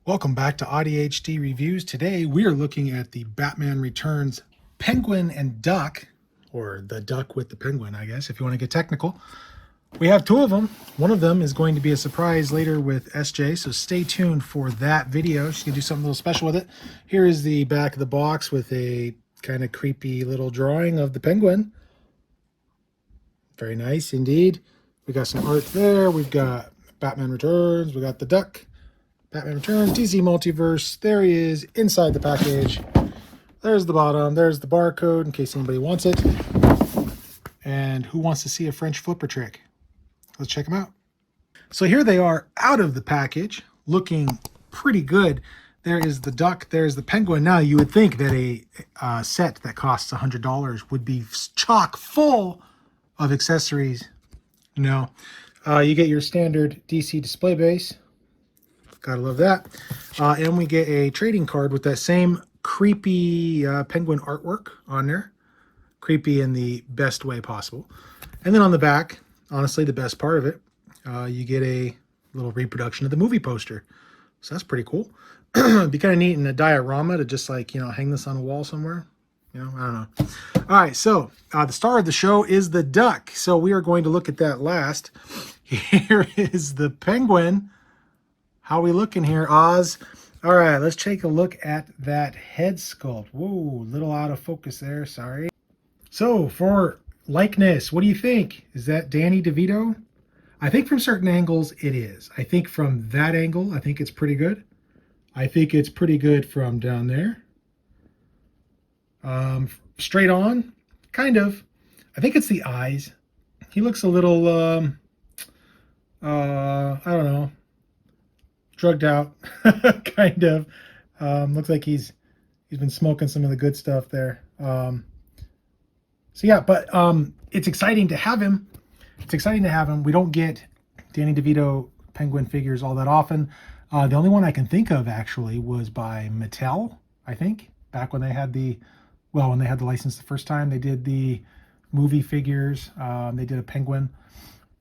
Welcome back to AudiHD Reviews. Today we are looking at the Batman Returns Penguin and Duck, or the duck with the penguin, I guess, if you want to get technical. We have two of them. One of them is going to be a surprise later with SJ, so stay tuned for that video. She's going to do something a little special with it. Here is the back of the box with a kind of creepy little drawing of the penguin. Very nice indeed. We got some art there. We've got Batman Returns. We got the duck. Batman Returns, DC Multiverse. There he is inside the package. There's the bottom. There's the barcode in case anybody wants it. And who wants to see a French flipper trick? Let's check them out. So here they are out of the package, looking pretty good. There is the duck. There's the penguin. Now, you would think that a set that costs $100 would be chock full of accessories. No. You get your standard DC display base. Gotta love that. And we get a trading card with that same creepy penguin artwork on there. Creepy in the best way possible. And then on the back, honestly, the best part of it, you get a little reproduction of the movie poster. So that's pretty cool. It'd be kind of neat in a diorama to just hang this on a wall somewhere. I don't know. All right, so the star of the show is the duck. So we are going to look at that last. Here is the penguin. How we looking here, Oz? All right, let's take a look at that head sculpt. Whoa, little out of focus there, sorry. So for likeness, what do you think? Is that Danny DeVito? I think from certain angles it is. I think from that angle, I think it's pretty good. I think it's pretty good from down there. Straight on, kind of. I think it's the eyes. He looks a little, I don't know, drugged out, kind of. Looks like he's been smoking some of the good stuff there. So yeah, but it's exciting to have him. It's exciting to have him. We don't get Danny DeVito penguin figures all that often. The only one I can think of actually was by Mattel, I think, back when they had when they had the license the first time. They did the movie figures. They did a penguin.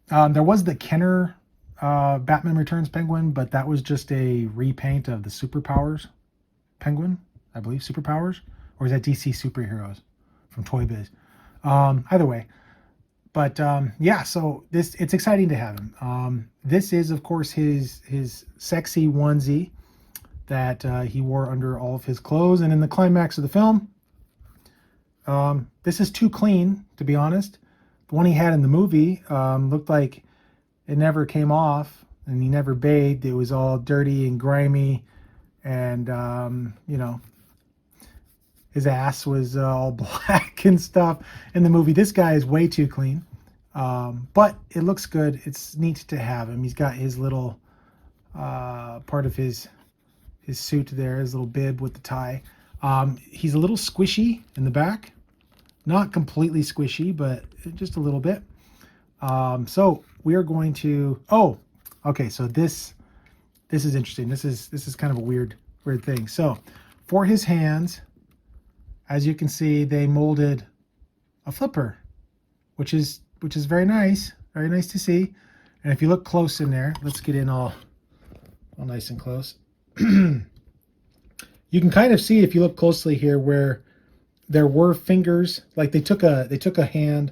There was the Kenner Batman Returns penguin, but that was just a repaint of the Superpowers penguin, I believe. Superpowers, or is that DC Superheroes from Toy Biz? Either way, but yeah, so it's exciting to have him. This is of course his sexy onesie that he wore under all of his clothes, and in the climax of the film, this is too clean, to be honest. The one he had in the movie looked like it never came off, and he never bathed. It was all dirty and grimy, and his ass was all black and stuff in the movie. This guy is way too clean, but it looks good. It's neat to have him. He's got his little part of his suit there, his little bib with the tie. He's a little squishy in the back, not completely squishy, but just a little bit. So we are going to, okay, so this is interesting. This is kind of a weird thing. So for his hands, as you can see, they molded a flipper, which is very nice to see. And if you look close in there, let's get in all nice and close. You can kind of see, if you look closely here, where there were fingers, like they took a hand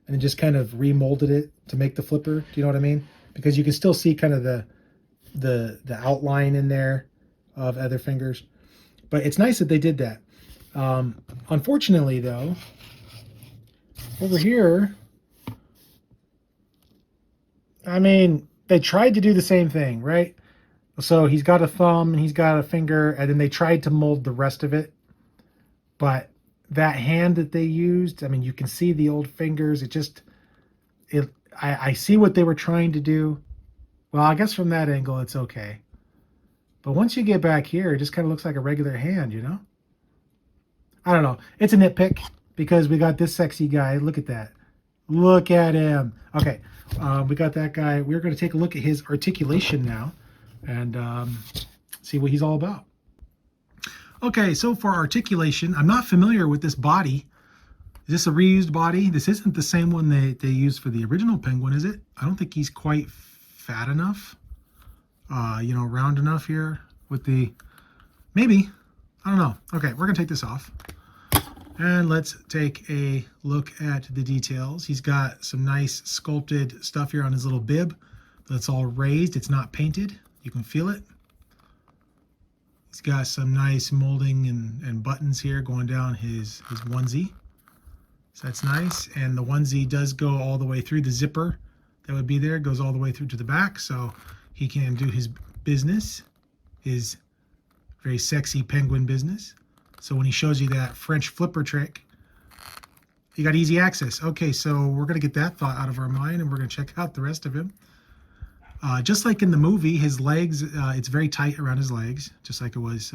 and just kind of remolded it to make the flipper. Do you know what I mean? Because you can still see kind of the outline in there of other fingers. But it's nice that they did that. Unfortunately, though, over here, I mean, they tried to do the same thing, right? So he's got a thumb and he's got a finger, and then they tried to mold the rest of it. But that hand that they used, I mean, you can see the old fingers. I see what they were trying to do. Well, I guess from that angle, it's okay. But once you get back here, it just kind of looks like a regular hand, you know? I don't know. It's a nitpick because we got this sexy guy. Look at that. Look at him. Okay, we got that guy. We're going to take a look at his articulation now and see what he's all about. Okay, so for articulation, I'm not familiar with this body. Is this a reused body? This isn't the same one they used for the original penguin, is it? I don't think he's quite fat enough, round enough here. with the, maybe, I don't know. Okay, we're going to take this off. And let's take a look at the details. He's got some nice sculpted stuff here on his little bib. That's all raised. It's not painted. You can feel it. He's got some nice molding and buttons here going down his onesie. So that's nice. And the onesie does go all the way through the zipper that would be there. It goes all the way through to the back. So he can do his business, his very sexy penguin business. So when he shows you that French flipper trick, you got easy access. Okay, so we're going to get that thought out of our mind, and we're going to check out the rest of him. Just like in the movie, his legs, it's very tight around his legs, just like it was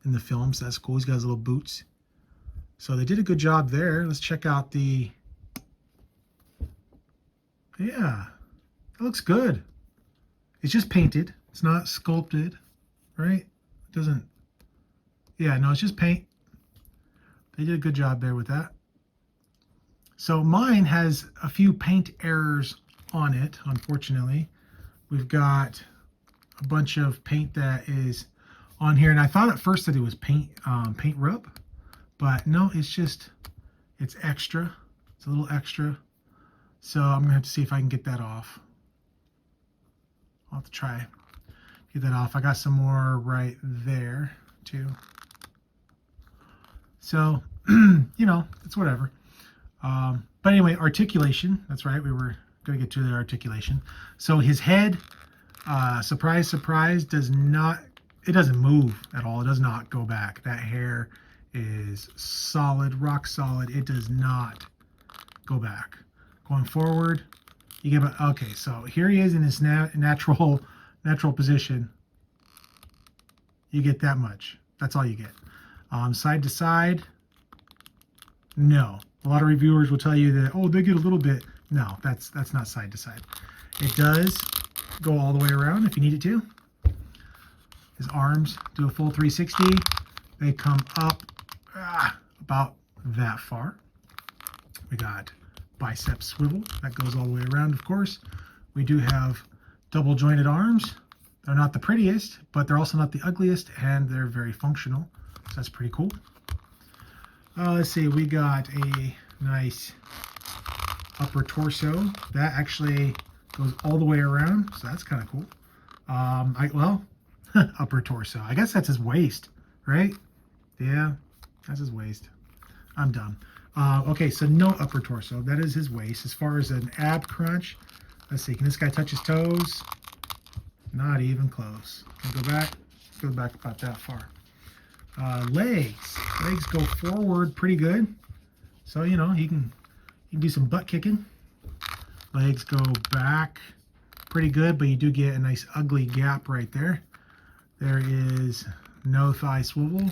in the film. So that's cool. He's got his little boots. So they did a good job there. Let's check out the... Yeah, that looks good. It's just painted. It's not sculpted, right? It doesn't... Yeah, no, it's just paint. They did a good job there with that. So mine has a few paint errors on it, unfortunately. We've got a bunch of paint that is on here, and I thought at first that it was paint rub, but no, it's extra. It's a little extra. So I'm gonna have to see if I can get that off. I'll have to try get that off. I got some more right there too. So, you know, it's whatever. But anyway, articulation. That's right. We were going to get to the articulation. So his head, surprise, surprise, doesn't move at all. It does not go back. That hair is solid, rock solid. It does not go back. Going forward, you give it, okay, so here he is in his natural position. You get that much. That's all you get. Side to side, no. A lot of reviewers will tell you that, oh, they get a little bit. No, that's not side to side. It does go all the way around if you need it to. His arms do a full 360. They come up about that far. We got bicep swivel. That goes all the way around, of course. We do have double jointed arms. They're not the prettiest, but they're also not the ugliest, and they're very functional. So that's pretty cool. Let's see, we got a nice upper torso. That actually goes all the way around, so that's kind of cool. Upper torso. I guess that's his waist, right? Yeah, that's his waist. I'm done. Okay, so no upper torso. That is his waist. As far as an ab crunch, let's see, can this guy touch his toes? Not even close. Go back about that far. Legs go forward pretty good, so you know he can do some butt kicking. Legs go back pretty good, but you do get a nice ugly gap right there. There is no thigh swivel.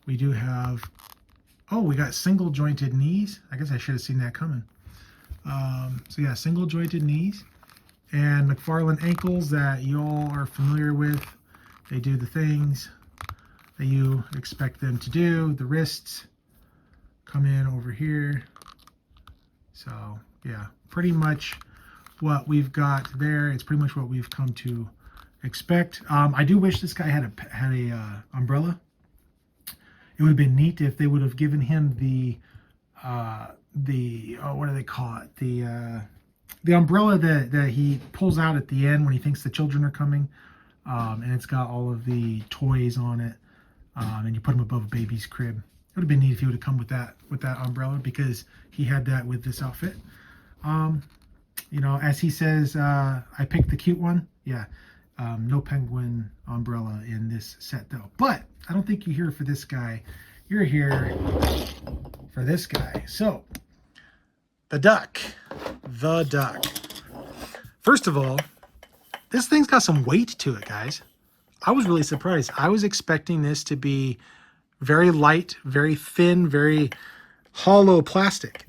We do have, we got single jointed knees. I guess I should have seen that coming. So yeah, single jointed knees and McFarlane ankles that you all are familiar with. They do the things that you expect them to do. The wrists come in over here. So yeah, pretty much what we've got there. It's pretty much what we've come to expect. I do wish this guy had a umbrella. It would have been neat if they would have given him the what do they call it? The umbrella that he pulls out at the end when he thinks the children are coming, and it's got all of the toys on it. And you put him above a baby's crib. It would have been neat if he would have come with that umbrella, because he had that with this outfit. You know, as he says, I picked the cute one. Yeah, no penguin umbrella in this set though. But I don't think you're here for this guy. You're here for this guy. So, the duck. First of all, this thing's got some weight to it, guys. I was really surprised. I was expecting this to be very light, very thin, very hollow plastic.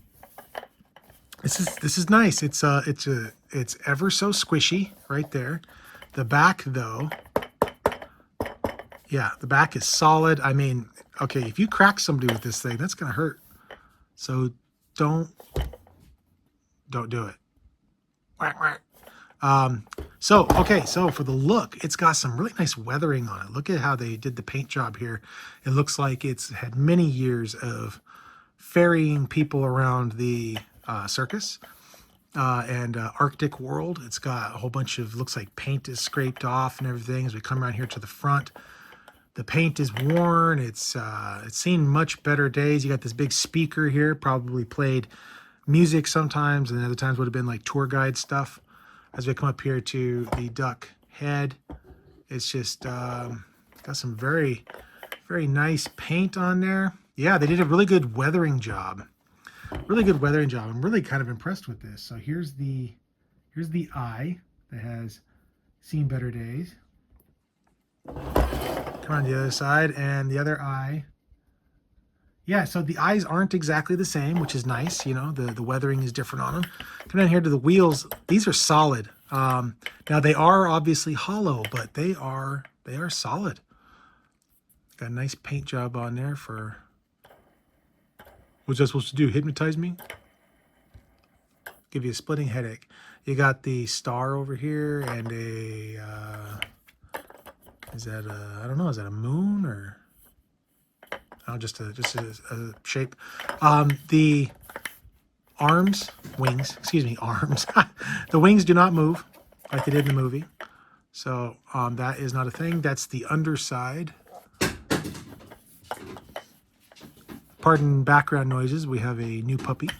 This is nice. It's ever so squishy right there. The back though, yeah, the back is solid. I mean, okay, if you crack somebody with this thing, that's gonna hurt. So don't do it. So, okay, so for the look, it's got some really nice weathering on it. Look at how they did the paint job here. It looks like it's had many years of ferrying people around the circus and Arctic world. It's got a whole bunch of, looks like paint is scraped off and everything. As we come around here to the front, the paint is worn. It's seen much better days. You got this big speaker here, probably played music sometimes, and other times would have been like tour guide stuff. As we come up here to the duck head, it's just got some very, very nice paint on there. Yeah, they did a really good weathering job. Really good weathering job. I'm really kind of impressed with this. So here's the eye that has seen better days. Come on the other side, and the other eye. Yeah, so the eyes aren't exactly the same, which is nice. You know, the weathering is different on them. Come down here to the wheels. These are solid. Now they are obviously hollow, but they are solid. Got a nice paint job on there for. What's that supposed to do? Hypnotize me? Give you a splitting headache. You got the star over here and a. Is that a? I don't know. Is that a moon or? Oh, just a shape. The arms, wings, excuse me, arms. The wings do not move like they did in the movie. So that is not a thing. That's the underside. Pardon background noises. We have a new puppy.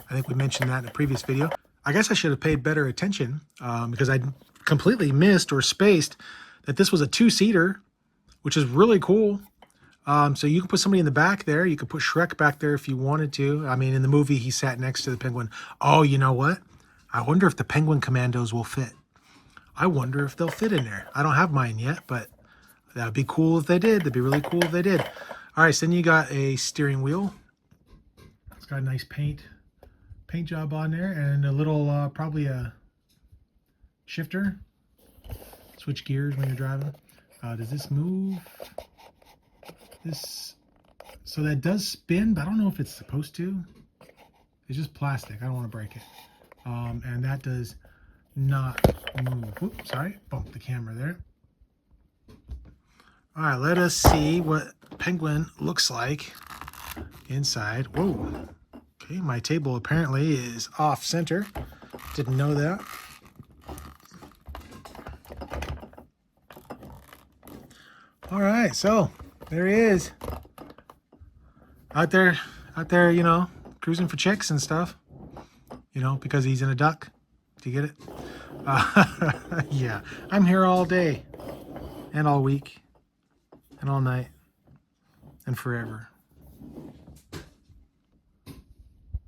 I think we mentioned that in a previous video. I guess I should have paid better attention because I completely missed or spaced that this was a two-seater, which is really cool. So you can put somebody in the back there. You could put Shrek back there if you wanted to. I mean, in the movie, he sat next to the penguin. Oh, you know what? I wonder if the penguin commandos will fit. I wonder if they'll fit in there. I don't have mine yet, but that would be cool if they did. That'd be really cool if they did. All right, so then you got a steering wheel. It's got a nice paint job on there, and a little, probably a shifter. Switch gears when you're driving. Does this move? So that does spin, but I don't know if it's supposed to. It's just plastic. I don't want to break it. And that does not move. Oops, sorry, bumped the camera there. All right, let us see what penguin looks like inside. Whoa. Okay, my table apparently is off center. Didn't know that. All right, so there he is. Out there, you know, cruising for chicks and stuff. You know, because he's in a duck. Do you get it? Yeah, I'm here all day and all week and all night and forever.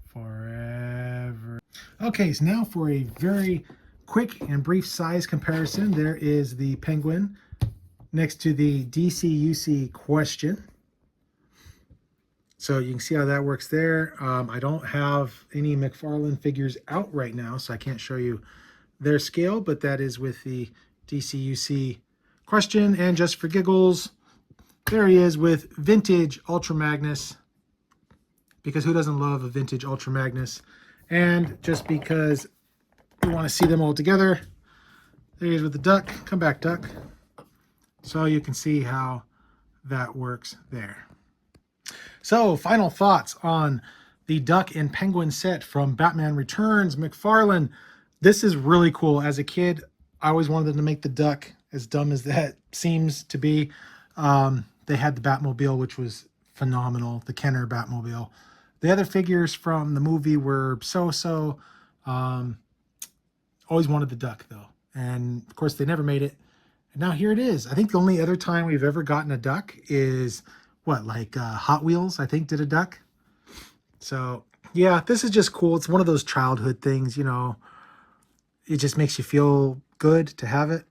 Forever. Okay, so now for a very quick and brief size comparison. There is the penguin next to the DCUC question. So you can see how that works there. I don't have any McFarlane figures out right now, so I can't show you their scale, but that is with the DCUC question. And just for giggles, there he is with vintage Ultra Magnus, because who doesn't love a vintage Ultra Magnus? And just because we want to see them all together, there he is with the duck. Come back, duck. So you can see how that works there. So, final thoughts on the Duck and Penguin set from Batman Returns, McFarlane. This is really cool. As a kid, I always wanted them to make the duck, as dumb as that seems to be. They had the Batmobile, which was phenomenal, the Kenner Batmobile. The other figures from the movie were so-so. Always wanted the duck, though. And, of course, they never made it. And now here it is. I think the only other time we've ever gotten a duck is... what, like Hot Wheels, I think, did a duck. So, yeah, this is just cool. It's one of those childhood things, you know. It just makes you feel good to have it.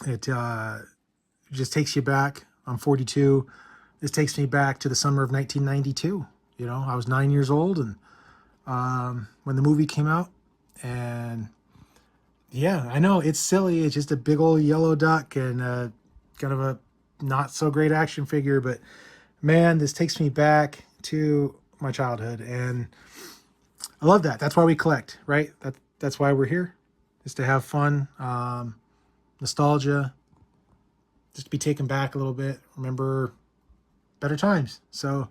It just takes you back. I'm 42. This takes me back to the summer of 1992. You know, I was 9 years old, and when the movie came out. And, yeah, I know, it's silly. It's just a big old yellow duck and kind of a not so great action figure, but man, this takes me back to my childhood, and I love that. That's why we collect, right? That's why we're here, just to have fun, nostalgia, just to be taken back a little bit. Remember better times. So,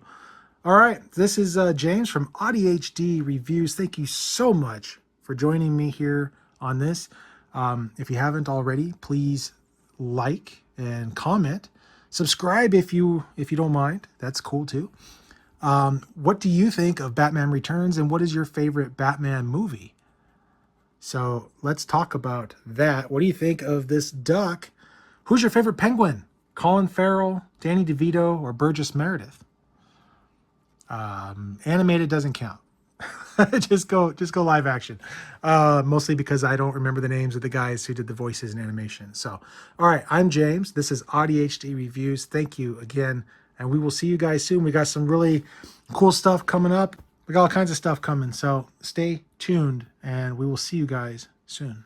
all right, this is James from AudiHD Reviews. Thank you so much for joining me here on this. If you haven't already, please like and comment. Subscribe if you don't mind. That's cool too. What do you think of Batman Returns, and what is your favorite Batman movie? So let's talk about that. What do you think of this duck? Who's your favorite penguin? Colin Farrell, Danny DeVito, or Burgess Meredith? Animated doesn't count. just go live action. Mostly because I don't remember the names of the guys who did the voices in animation. So, all right, I'm James. This is AudiHD Reviews. Thank you again, and we will see you guys soon. We got some really cool stuff coming up. We got all kinds of stuff coming. So stay tuned, and we will see you guys soon.